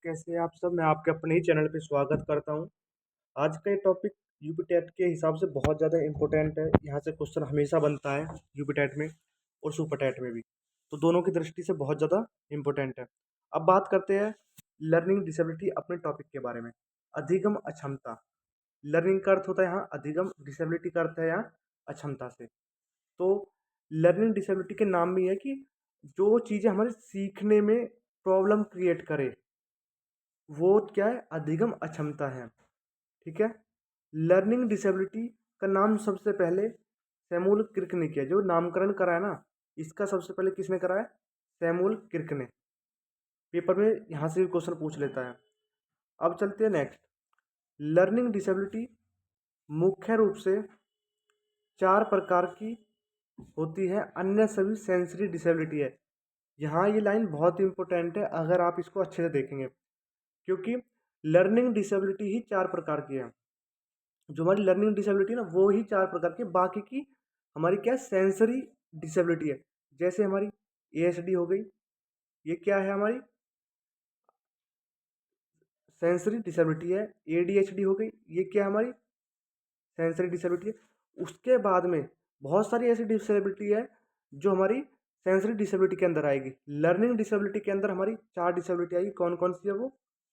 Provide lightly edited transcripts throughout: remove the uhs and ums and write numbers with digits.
कैसे हैं आप सब? मैं आपके अपने ही चैनल पे स्वागत करता हूँ। आज का ये टॉपिक यूपी टेट के हिसाब से बहुत ज़्यादा इम्पोर्टेंट है। यहाँ से क्वेश्चन हमेशा बनता है यूपी टेट में और सुपर टेट में भी। तो दोनों की दृष्टि से बहुत ज़्यादा इम्पोर्टेंट है। अब बात करते हैं लर्निंग डिसेबिलिटी अपने टॉपिक के बारे में। अधिगम अक्षमता। लर्निंग का अर्थ होता है यहाँ अधिगम, डिसेबिलिटी का अर्थ है यहाँ अक्षमता से। तो लर्निंग डिसेबिलिटी के नाम में है कि जो चीज़ें हमारे सीखने में प्रॉब्लम क्रिएट करे वो क्या है? अधिगम अक्षमता है। ठीक है। लर्निंग डिसेबिलिटी का नाम सबसे पहले सैमुअल क्रिक ने किया। जो नामकरण कराया ना, इसका सबसे पहले किसने कराया? सैमुअल क्रिक ने। पेपर में यहाँ से भी क्वेश्चन पूछ लेता है। अब चलते हैं नेक्स्ट। लर्निंग डिसेबिलिटी मुख्य रूप से 4 प्रकार की होती है, अन्य सभी सेंसरी डिसेबिलिटी है। यहाँ ये लाइन बहुत इंपॉर्टेंट है अगर आप इसको अच्छे से देखेंगे, क्योंकि लर्निंग डिसेबिलिटी ही 4 प्रकार की है। जो हमारी लर्निंग डिसेबिलिटी है ना, वो ही 4 प्रकार की। बाकी की हमारी क्या है? सेंसरी डिसेबिलिटी है। जैसे हमारी एएसडी हो गई, ये क्या है? हमारी सेंसरी डिसेबिलिटी है। एडीएचडी हो गई, ये क्या है? हमारी सेंसरी डिसेबिलिटी है। उसके बाद में बहुत सारी ऐसी डिसेबिलिटी है जो हमारी सेंसरी डिसेबिलिटी के अंदर आएगी। लर्निंग डिसेबिलिटी के अंदर हमारी 4 डिसेबिलिटी आएगी। कौन कौन सी है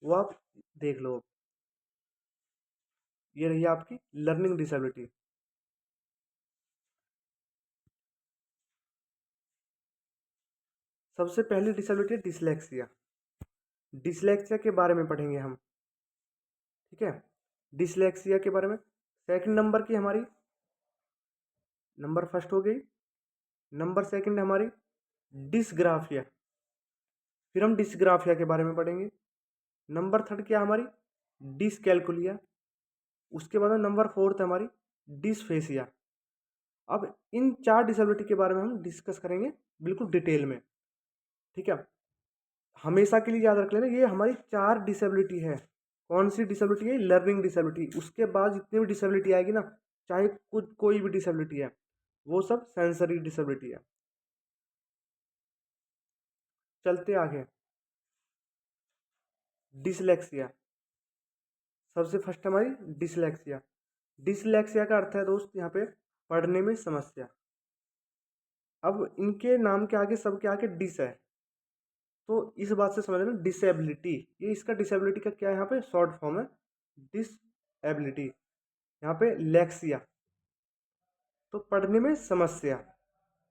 वो आप देख लो। ये रही आपकी लर्निंग डिसेबिलिटी। सबसे पहली डिसेबिलिटी है डिसलेक्सिया। डिसलेक्सिया के बारे में पढ़ेंगे हम। ठीक है, डिसलेक्सिया के बारे में। सेकंड नंबर की हमारी, नंबर फर्स्ट हो गई। नंबर सेकंड हमारी डिसग्राफिया। फिर हम डिसग्राफिया के बारे में पढ़ेंगे। नंबर थर्ड क्या हमारी? डिसकैलकुलिया। उसके बाद में नंबर फोर्थ है हमारी डिसफेसिया। अब इन 4 डिसेबिलिटी के बारे में हम डिस्कस करेंगे बिल्कुल डिटेल में। ठीक है, हमेशा के लिए याद रख लेना ये हमारी 4 डिसेबिलिटी है। कौन सी डिसेबिलिटी है? Learning disability. उसके बाद जितनी भी डिसेबिलिटी आएगी ना, चाहे कुछ कोई भी डिसेबिलिटी है, वो सब सेंसरी डिसेबिलिटी है। चलते आगे। डिसलेक्सिया। सबसे फर्स्ट हमारी डिसलेक्सिया। डिसलेक्सिया का अर्थ है दोस्त यहाँ पे पढ़ने में समस्या। अब इनके नाम के आगे, सबके आगे डिस है, तो इस बात से समझ लेना डिसेबिलिटी, ये इसका डिसेबिलिटी का क्या है? यहाँ पे शॉर्ट फॉर्म है डिसएबिलिटी। यहाँ पे लेक्सिया तो पढ़ने में समस्या।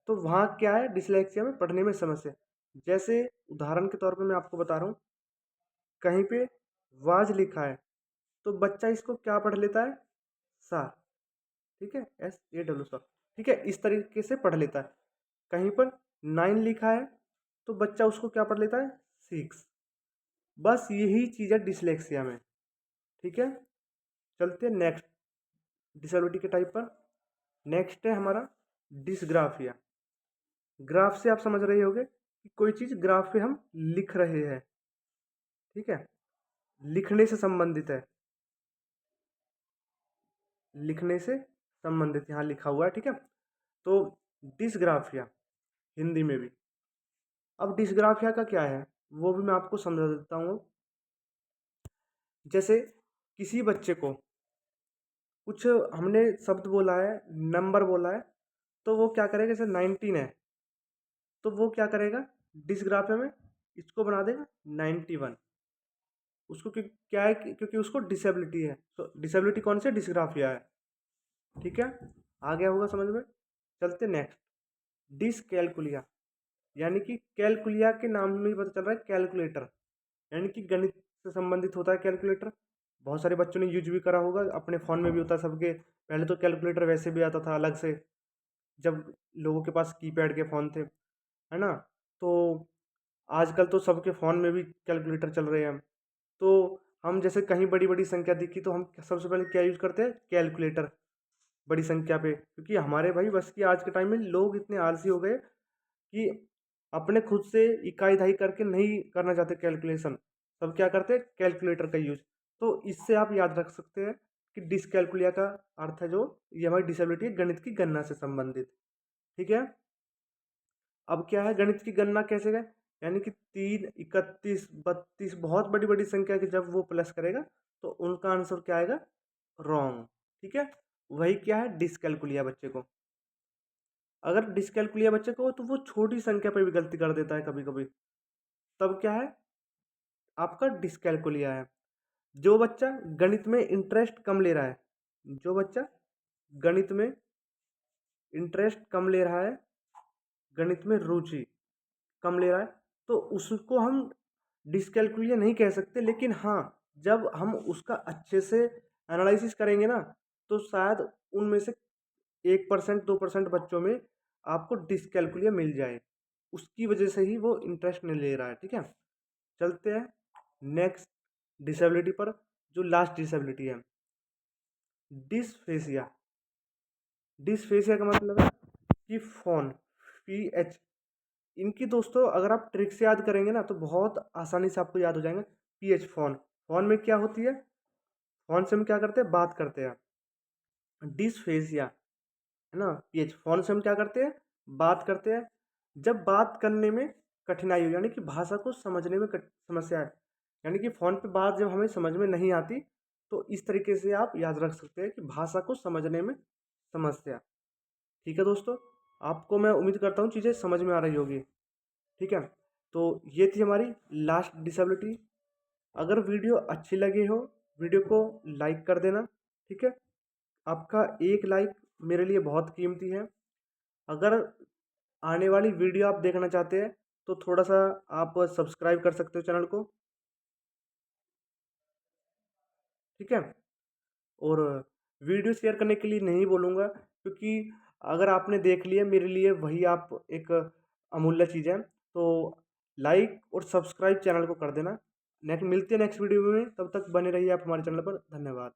तो वहाँ क्या है? डिसलेक्सिया में पढ़ने में समस्या। जैसे उदाहरण के तौर पे मैं आपको बता रहा हूँ, कहीं पे वाज लिखा है तो बच्चा इसको क्या पढ़ लेता है? सा। ठीक है, SAW सा। ठीक है, इस तरीके से पढ़ लेता है। कहीं पर 9 लिखा है तो बच्चा उसको क्या पढ़ लेता है? 6। बस यही चीज़ है डिसलेक्सिया में। ठीक है, चलते हैं नेक्स्ट डिसेबिलिटी के टाइप पर। नेक्स्ट है हमारा डिसग्राफिया। ग्राफ से आप समझ रहे होंगे कि कोई चीज़ ग्राफ पे हम लिख रहे हैं। ठीक है, लिखने से संबंधित है, लिखने से संबंधित यहाँ लिखा हुआ है। ठीक है, तो डिसग्राफिया हिंदी में भी। अब डिसग्राफिया का क्या है वो भी मैं आपको समझा देता हूँ। जैसे किसी बच्चे को कुछ हमने शब्द बोला है, नंबर बोला है, तो वो क्या करेगा? जैसे 19 है तो वो क्या करेगा? डिसग्राफिया में इसको बना देगा 91। उसको क्या है क्योंकि उसको डिसेबिलिटी है, तो डिसेबिलिटी कौन सी है? डिसग्राफिया है। ठीक है, आ गया होगा समझ में। चलते नेक्स्ट डिसकैलकुलिया। यानी कि कैलकुलिया के नाम में ही पता चल रहा है कैलकुलेटर, यानी कि गणित से संबंधित होता है कैलकुलेटर। बहुत सारे बच्चों ने यूज भी करा होगा, अपने फ़ोन में भी होता है सबके। पहले तो कैलकुलेटर वैसे भी आता था अलग से, जब लोगों के पास कीपैड के फ़ोन थे, है ना? तो आजकल तो सबके फ़ोन में भी कैलकुलेटर चल रहे हैं। तो हम जैसे कहीं बड़ी बड़ी संख्या दिखी तो हम सबसे पहले क्या यूज करते हैं? कैलकुलेटर, बड़ी संख्या पे। क्योंकि हमारे भाई बस की आज के टाइम में लोग इतने आलसी हो गए कि अपने खुद से इकाई दहाई करके नहीं करना चाहते कैलकुलेशन। सब क्या करते हैं? कैलकुलेटर का यूज। तो इससे आप याद रख सकते हैं कि डिसकैलकुलिया का अर्थ है जो ये हमारी डिसेबिलिटी है गणित की गणना से संबंधित। ठीक है, अब क्या है? गणित की गणना कैसे है? यानी कि 3, 31, 32 बहुत बड़ी बड़ी संख्या की जब वो प्लस करेगा तो उनका आंसर क्या आएगा? रॉन्ग। ठीक है, वही क्या है, डिसकैलकुलिया बच्चे को। अगर डिसकैलकुलिया बच्चे को तो वो छोटी संख्या पे भी गलती कर देता है कभी कभी, तब क्या है, आपका डिसकैलकुलिया है। जो बच्चा गणित में इंटरेस्ट कम ले रहा है, जो बच्चा गणित में इंटरेस्ट कम ले रहा है, गणित में रुचि कम ले रहा है, तो उसको हम डिसकैलकुलिया नहीं कह सकते, लेकिन हाँ, जब हम उसका अच्छे से एनालिसिस करेंगे ना, तो शायद उनमें से 1% 2% बच्चों में आपको डिसकैलकुलिया मिल जाए, उसकी वजह से ही वो इंटरेस्ट नहीं ले रहा है। ठीक है, चलते हैं नेक्स्ट डिसेबिलिटी पर, जो लास्ट डिसेबिलिटी है, डिसफेसिया। डिसफेसिया का मतलब है कि फोन, PH। इनकी दोस्तों अगर आप ट्रिक से याद करेंगे ना तो बहुत आसानी से आपको याद हो जाएंगे। PH फोन, फोन में क्या होती है, फोन से हम क्या करते हैं, बात करते हैं। डिसफेसिया है ना, PH फोन से हम क्या करते हैं, बात करते हैं। जब बात करने में कठिनाई हो, यानी कि भाषा को समझने में समस्या है, यानी कि फोन पे बात जब हमें समझ में नहीं आती, तो इस तरीके से आप याद रख सकते हैं कि भाषा को समझने में समस्या। ठीक है दोस्तों, आपको मैं उम्मीद करता हूँ चीज़ें समझ में आ रही होगी। ठीक है, तो ये थी हमारी लास्ट डिसेबिलिटी। अगर वीडियो अच्छी लगी हो, वीडियो को लाइक कर देना। ठीक है, आपका एक लाइक मेरे लिए बहुत कीमती है। अगर आने वाली वीडियो आप देखना चाहते हैं तो थोड़ा सा आप सब्सक्राइब कर सकते हो चैनल को। ठीक है, और वीडियो शेयर करने के लिए नहीं बोलूँगा, क्योंकि अगर आपने देख लिया मेरे लिए वही आप एक अमूल्य चीज़ है। तो लाइक और सब्सक्राइब चैनल को कर देना। नेक्स्ट मिलते हैं नेक्स्ट वीडियो में, तब तक बने रहिए आप हमारे चैनल पर। धन्यवाद।